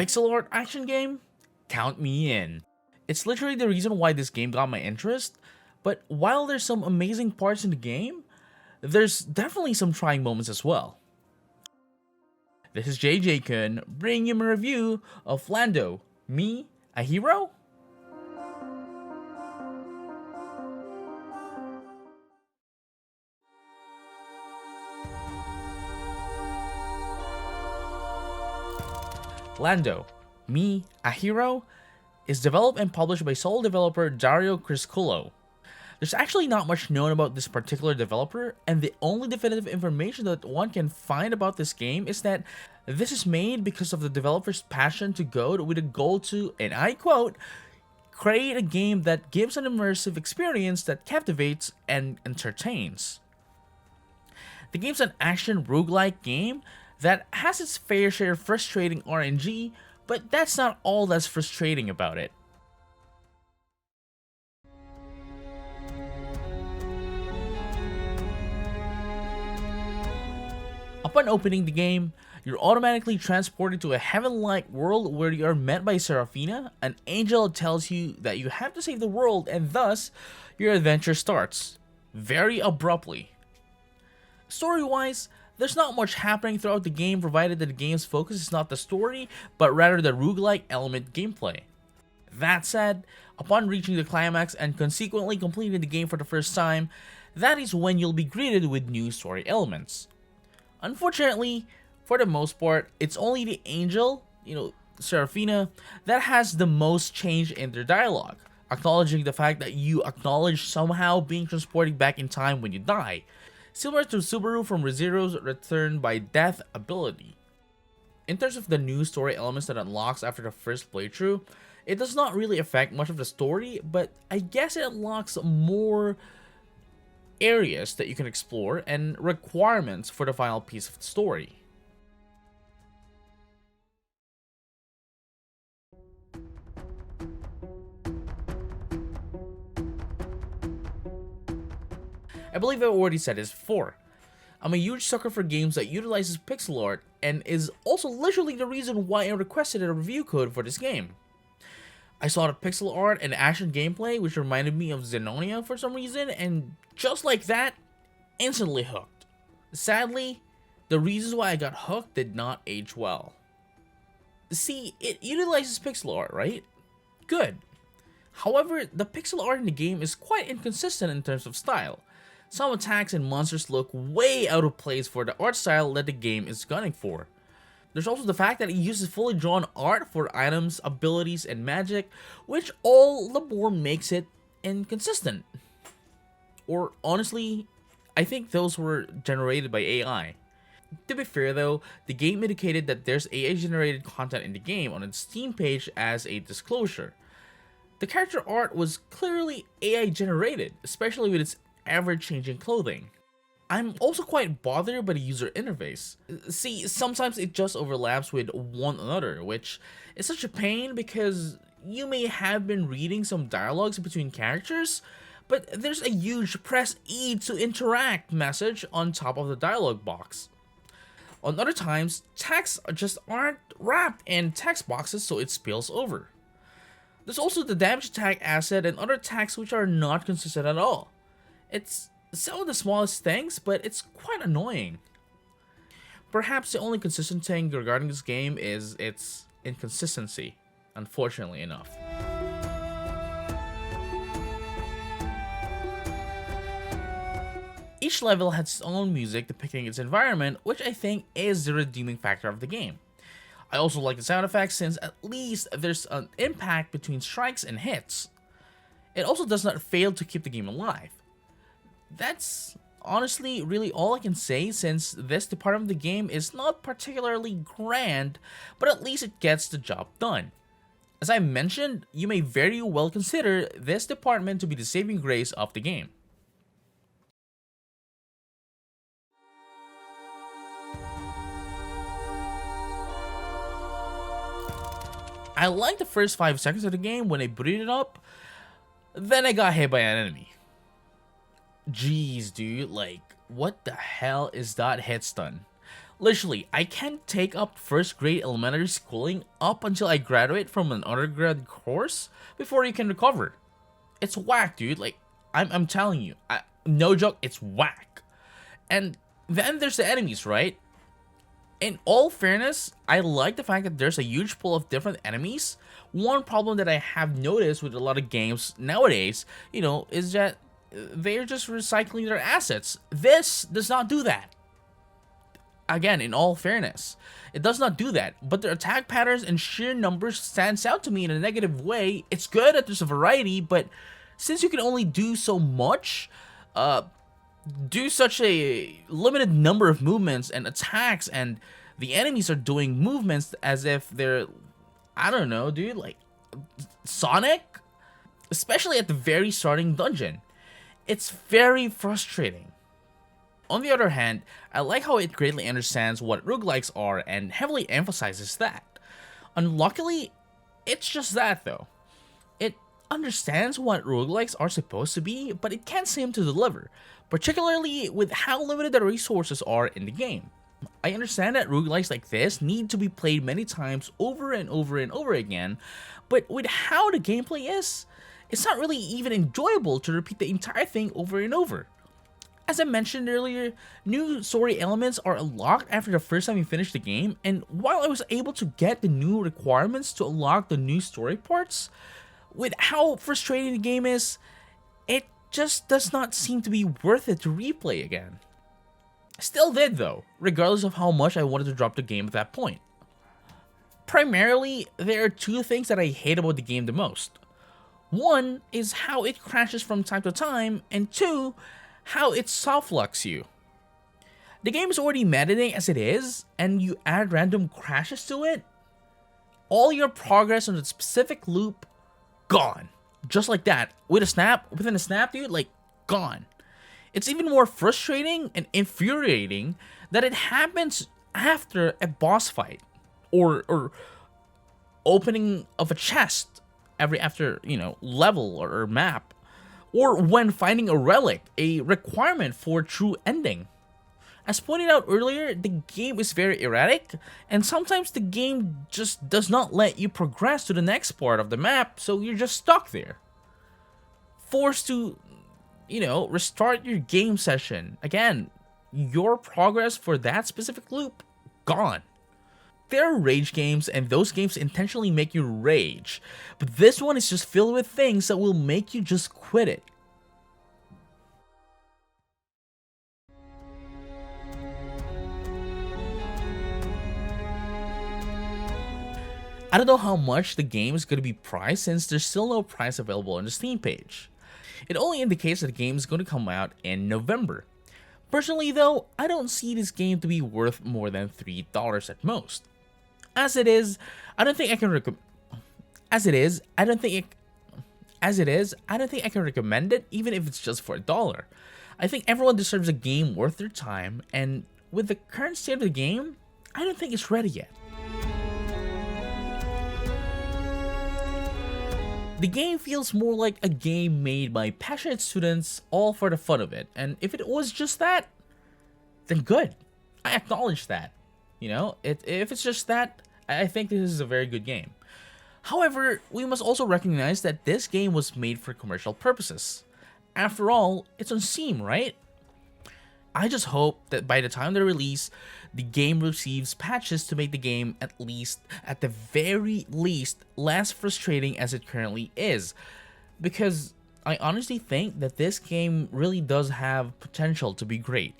pixel art action game? Count me in. It's literally the reason why this game got my interest, but while there's some amazing parts in the game, there's definitely some trying moments as well. This is JJ-kun bringing you a review of Lando, Me, a Hero? Lando, Me, a Hero is developed and published by sole developer Dario Criscuolo. There's actually not much known about this particular developer, and the only definitive information that one can find about this game is that this is made because of the developer's passion to go with a goal to, and I quote, create a game that gives an immersive experience that captivates and entertains. The game's an action roguelike game that has its fair share of frustrating RNG, but that's not all that's frustrating about it. Upon opening the game, you're automatically transported to a heaven-like world where you are met by Serafina, an angel that tells you that you have to save the world, and thus, your adventure starts. Very abruptly. Story-wise, there's not much happening throughout the game provided that the game's focus is not the story, but rather the roguelike element gameplay. That said, upon reaching the climax and consequently completing the game for the first time, that is when you'll be greeted with new story elements. Unfortunately, for the most part, it's only the angel, Serafina, that has the most change in their dialogue, acknowledging the fact that you acknowledge somehow being transported back in time when you die, similar to Subaru from ReZero's Return by Death ability. In terms of the new story elements that unlocks after the first playthrough, it does not really affect much of the story, but I guess it unlocks more areas that you can explore and requirements for the final piece of the story. I believe I've already said this before. I'm a huge sucker for games that utilizes pixel art and is also literally the reason why I requested a review code for this game. I saw the pixel art and action gameplay which reminded me of Xenonia for some reason, and just like that, instantly hooked. Sadly, the reasons why I got hooked did not age well. See, it utilizes pixel art, right? Good. However, the pixel art in the game is quite inconsistent in terms of style. Some attacks and monsters look way out of place for the art style that the game is gunning for. There's also the fact that it uses fully drawn art for items, abilities, and magic, which all the more makes it inconsistent. Or honestly, I think those were generated by AI. To be fair though, the game indicated that there's AI generated content in the game on its Steam page as a disclosure. The character art was clearly AI generated, especially with its ever-changing clothing. I'm also quite bothered by the user interface. See, sometimes it just overlaps with one another, which is such a pain because you may have been reading some dialogues between characters, but there's a huge press E to interact message on top of the dialogue box. On other times, texts just aren't wrapped in text boxes, so it spills over. There's also the damage attack asset and other attacks which are not consistent at all. It's some of the smallest things, but it's quite annoying. Perhaps the only consistent thing regarding this game is its inconsistency, unfortunately enough. Each level has its own music depicting its environment, which I think is the redeeming factor of the game. I also like the sound effects since at least there's an impact between strikes and hits. It also does not fail to keep the game alive. That's honestly really all I can say since this department of the game is not particularly grand, but at least it gets the job done. As I mentioned, you may very well consider this department to be the saving grace of the game. I liked the first 5 seconds of the game when I booted it up, then I got hit by an enemy. Jeez, dude, like, what the hell is that hit stun? Literally, I can't take up first grade elementary schooling up until I graduate from an undergrad course before you can recover. It's whack, dude. Like, I'm telling you, no joke, it's whack. And then there's the enemies, right? In all fairness, I like the fact that there's a huge pool of different enemies. One problem that I have noticed with a lot of games nowadays, is that they're just recycling their assets. This does not do that. Again, in all fairness, it does not do that, but their attack patterns and sheer numbers stands out to me in a negative way. It's good that there's a variety, but since you can only do so much, do such a limited number of movements and attacks, and the enemies are doing movements as if they're, I don't know, dude, like Sonic, especially at the very starting dungeon. It's very frustrating. On the other hand, I like how it greatly understands what roguelikes are and heavily emphasizes that. Unluckily, it's just that though. It understands what roguelikes are supposed to be, but it can't seem to deliver, particularly with how limited the resources are in the game. I understand that roguelikes like this need to be played many times over and over and over again, but with how the gameplay is, it's not really even enjoyable to repeat the entire thing over and over. As I mentioned earlier, new story elements are unlocked after the first time you finish the game, and while I was able to get the new requirements to unlock the new story parts, with how frustrating the game is, it just does not seem to be worth it to replay again. Still did though, regardless of how much I wanted to drop the game at that point. Primarily, there are two things that I hate about the game the most. One is how it crashes from time to time, and two, how it soft-locks you. The game is already metaing as it is, and you add random crashes to it, all your progress on the specific loop, gone. Just like that. Within a snap, dude, like, gone. It's even more frustrating and infuriating that it happens after a boss fight, or opening of a chest after level or map, or when finding a relic, a requirement for true ending. As pointed out earlier, the game is very erratic, and sometimes the game just does not let you progress to the next part of the map, so you're just stuck there. Forced to, restart your game session. Again, your progress for that specific loop, gone. There are rage games, and those games intentionally make you rage, but this one is just filled with things that will make you just quit it. I don't know how much the game is going to be priced since there's still no price available on the Steam page. It only indicates that the game is going to come out in November. Personally though, I don't see this game to be worth more than $3 at most. As it is, I don't think I can recommend it even if it's just for $1. I think everyone deserves a game worth their time, and with the current state of the game, I don't think it's ready yet. The game feels more like a game made by passionate students all for the fun of it, and if it was just that, then good. I acknowledge that. If it's just that, I think this is a very good game. However, we must also recognize that this game was made for commercial purposes. After all, it's on Steam, right? I just hope that by the time they release, the game receives patches to make the game at the very least, less frustrating as it currently is. Because I honestly think that this game really does have potential to be great.